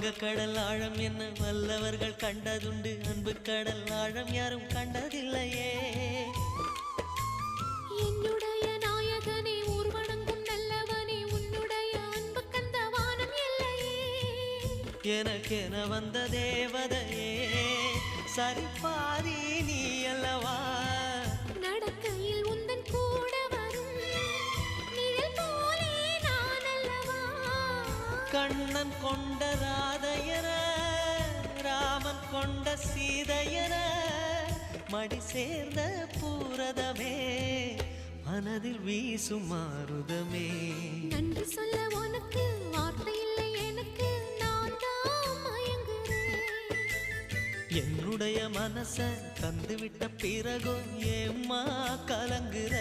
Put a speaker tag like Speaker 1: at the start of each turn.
Speaker 1: வங்கக்கடல் ஆழம் என்ன வல்லவர்கள் கண்டதுண்டு, அன்பு கடல் ஆழம் யாரும் கண்டதில்லையே.
Speaker 2: என்னுடைய நாயகனே ஊர்வணங்கும் நல்லவனே, உன்னுடைய அன்பு கந்த வானம் எல்லையே.
Speaker 1: எனக்கென வந்த தேவதையே சரிபாதி நீ அல்லவா.
Speaker 2: நடக்கையில் உந்தன் கூட வரும் நிழல் போலே நான் அல்லவா.
Speaker 1: கண்ணன் கொண்ட ராதையர ராமன் கொண்ட சீதையர மடி சேர்ந்த பூரதமே மனதில் வீசும் மாருதமே.
Speaker 2: நன்றி சொல்ல உனக்கு வார்த்தை இல்லை எனக்கு, நான் தான் மயங்குறேன்.
Speaker 1: என்னுடைய மனச தந்துவிட்ட பிறகும் ஏம்மா கலங்குற.